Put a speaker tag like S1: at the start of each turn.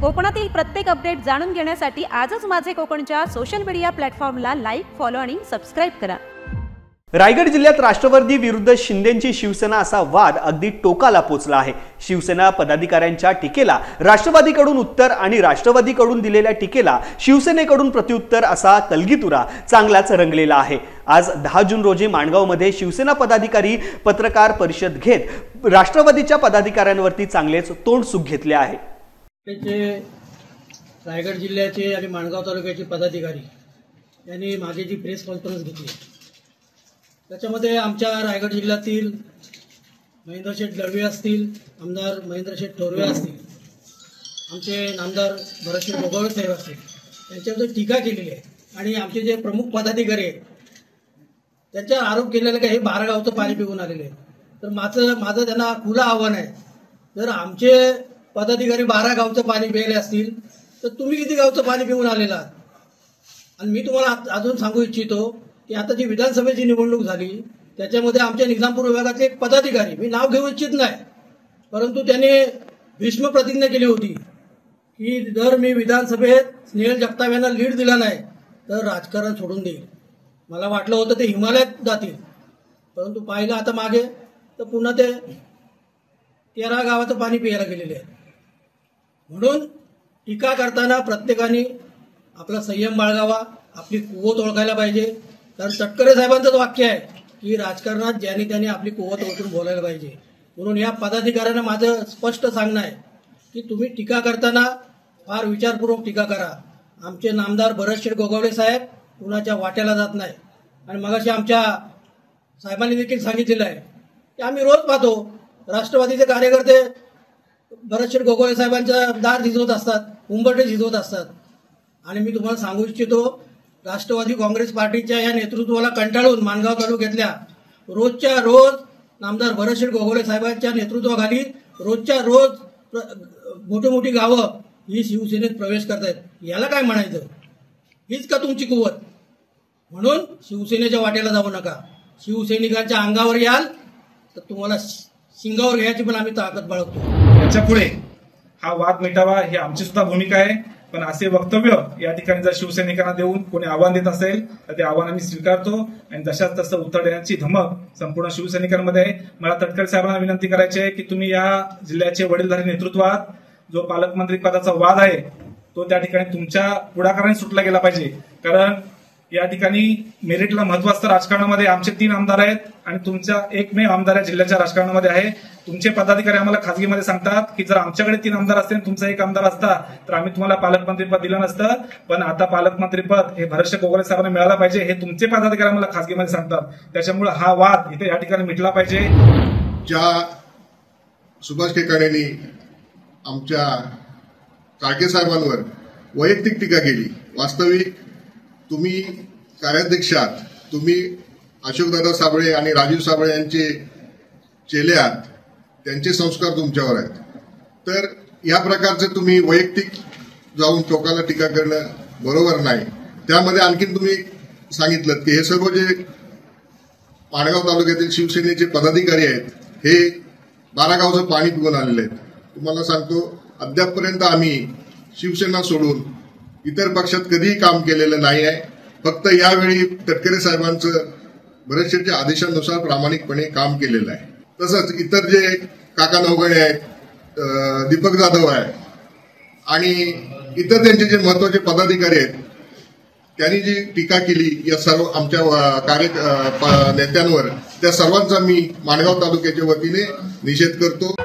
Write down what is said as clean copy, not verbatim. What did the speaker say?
S1: कोकणातील प्रत्येक अपडेट जाणून घेण्यासाठी आजच माझे कोकणच्या सोशल मीडिया प्लॅटफॉर्मला लाईक, फॉलो आणि सबस्क्राइब करा।
S2: रायगड जिल्ह्यात राष्ट्रवादी विरुद्ध शिंदेची शिवसेना असा वाद अगदी टोकाला पोचला आहे। शिवसेना पदाधिकाऱ्यांच्या टीकेला राष्ट्रवादीकडून उत्तर आणि राष्ट्रवादीकडून दिलेल्या टीकेला शिवसेनेकडून प्रत्युत्तर असा तलगीतुरा चांगलाच रंगलेला आहे। आज 10 जून रोजी माणगावमध्ये शिवसेना पदाधिकारी पत्रकार परिषद घेत राष्ट्रवादीच्या पदाधिकाऱ्यांवरती चांगलेच तोंडसुख घेतले आहे।
S3: रायगड जिल्ह्याचे आणि माणगाव तालुक्याचे पदाधिकारी यांनी माझी जी प्रेस कॉन्फरन्स घेतली त्याच्यामध्ये आमच्या रायगड जिल्ह्यातील महेंद्रशेठ दळवे असतील, आमदार महेंद्रशेठ थोरवे असतील, आमचे नामदार भरतशेठ गोगावळे साहेब असतील, त्यांच्यावर टीका केलेली आहे। आणि आमचे जे प्रमुख पदाधिकारी आहेत त्यांच्यावर आरोप केलेला की हे 12 गावचं पाणी पिऊन आलेले आहे। तर माझं त्यांना खुलं आव्हान आहे, जर आमचे पदाधिकारी 12 गावचं पाणी प्यायले असतील तर तुम्ही किती गावचं पाणी पिऊन आलेला आहात? आणि मी तुम्हाला अजून सांगू इच्छितो की आता जी विधानसभेची निवडणूक झाली त्याच्यामध्ये आमच्या निजामपूर विभागाचे एक पदाधिकारी, मी नाव घेऊ इच्छित नाही, परंतु त्याने भीष्म प्रतिज्ञा केली होती की जर मी विधानसभेत स्नेहल जगताप यांना लीड दिला नाही तर राजकारण सोडून देईल। मला वाटलं होतं ते हिमालयात जातील, परंतु पाहिलं आता मागे तर पुन्हा ते 13 गावाचं पाणी प्यायला गेलेले आहे। म्हणून टीका करताना प्रत्येकाने आपला संयम बाळगावा, आपली कुवत ओळखायला पाहिजे। कारण तटकरे साहेबांचंच वाक्य आहे की राजकारणात ज्याने त्याने आपली कुवत ओळखून बोलायला पाहिजे। म्हणून या पदाधिकाऱ्यांना माझं स्पष्ट सांगणं आहे की तुम्ही टीका करताना फार विचारपूर्वक टीका करा। आमचे नामदार भरतशेठ गोगावळे साहेब कुणाच्या वाट्याला जात नाही। आणि मगाशी आमच्या साहेबांनी देखील सांगितलेलं आहे की आम्ही रोज पाहतो राष्ट्रवादीचे कार्यकर्ते भरतशेठ गोगावळे साहेबांच्या दार झिजवत असतात, उंबरठे झिजवत असतात। आणि मी तुम्हाला सांगू इच्छितो, राष्ट्रवादी काँग्रेस पार्टीच्या या नेतृत्वाला कंटाळून माणगाव तालुक्यातल्या रोजच्या रोज नामदार भरतशेठ गोगावळे साहेबांच्या नेतृत्वाखाली रोजच्या रोज मोठी मोठी गावं ही शिवसेनेत प्रवेश करतायत। याला काय म्हणायचं? हीच का तुमची कुवत? म्हणून शिवसेनेच्या वाट्याला जाऊ नका। शिवसैनिकांच्या अंगावर याल तर तुम्हाला शिंगावर घ्यायची पण आम्ही ताकद बाळगतो।
S4: याच्या पुढे हा वाद मिटावा ही आमची सुद्धा भूमिका आहे। पण असे वक्तव्य या ठिकाणी जर शिवसैनिकांना देऊन कोणी आव्हान देत असेल तर ते आव्हान आम्ही स्वीकारतो आणि जशाच तसं उत्तर देण्याची धमक संपूर्ण शिवसैनिकांमध्ये आहे। मला तटकरे साहेबांना विनंती करायची आहे की तुम्ही या जिल्ह्याचे वडीलधारी नेतृत्वात जो पालकमंत्री पदाचा वाद आहे तो त्या ठिकाणी तुमच्या पुढाकाराने सुटला गेला पाहिजे। कारण या ठिकाणी मेरिटला महत्व असतं राजकारणामध्ये। आमचे 3 आमदार आहेत आणि तुमचा एकमेव आमदार या जिल्ह्याच्या राजकारणामध्ये आहे। तुमचे पदाधिकारी आम्हाला खासगीमध्ये सांगतात की जर आमच्याकडे 3 आमदार असते आणि तुमचा 1 आमदार असता तर आम्ही तुम्हाला पालकमंत्रीपद दिलं नसतं। पण आता पालकमंत्रीपद हे भरतशेठ गोगावळे साहेबांना मिळालं पाहिजे हे तुमचे पदाधिकारी आम्हाला खासगीमध्ये सांगतात। त्याच्यामुळे हा वाद इथे या ठिकाणी मिटला पाहिजे।
S5: ज्या सुभाष केकाणेंनी आमच्या काळके साहेबांवर वैयक्तिक टीका केली, वास्तविक तुम्ही कार्याध्यक्षात तुम्ही अशोकदादा साबळे आणि राजीव साबळे यांचे चेले आहात, त्यांचे संस्कार तुमच्यावर आहेत। तर या प्रकारचे तुम्ही वैयक्तिक जाऊन टोकाला टीका करणं बरोबर नाही। त्यामध्ये आणखीन तुम्ही सांगितलं की हे सर्व जे माणगाव तालुक्यातील शिवसेनेचे पदाधिकारी आहेत हे 12 गावचं पाणी पिऊन आलेले आहेत। तुम्हाला सांगतो अद्यापपर्यंत आम्ही शिवसेना सोडून इतर पक्षात कधीही काम केलेलं नाही आहे। फक्त यावेळी तटकरे साहेबांचं भरतशेठच्या आदेशानुसार प्रामाणिकपणे काम केलेलं आहे। तसंच इतर जे काका नवगणे आहेत, दीपक जाधव आहे आणि इतर त्यांचे जे महत्वाचे पदाधिकारी आहेत त्यांनी जी टीका केली या सर्व आमच्या नेत्यांवर, त्या सर्वांचा मी माणगाव तालुक्याच्या वतीने निषेध करतो।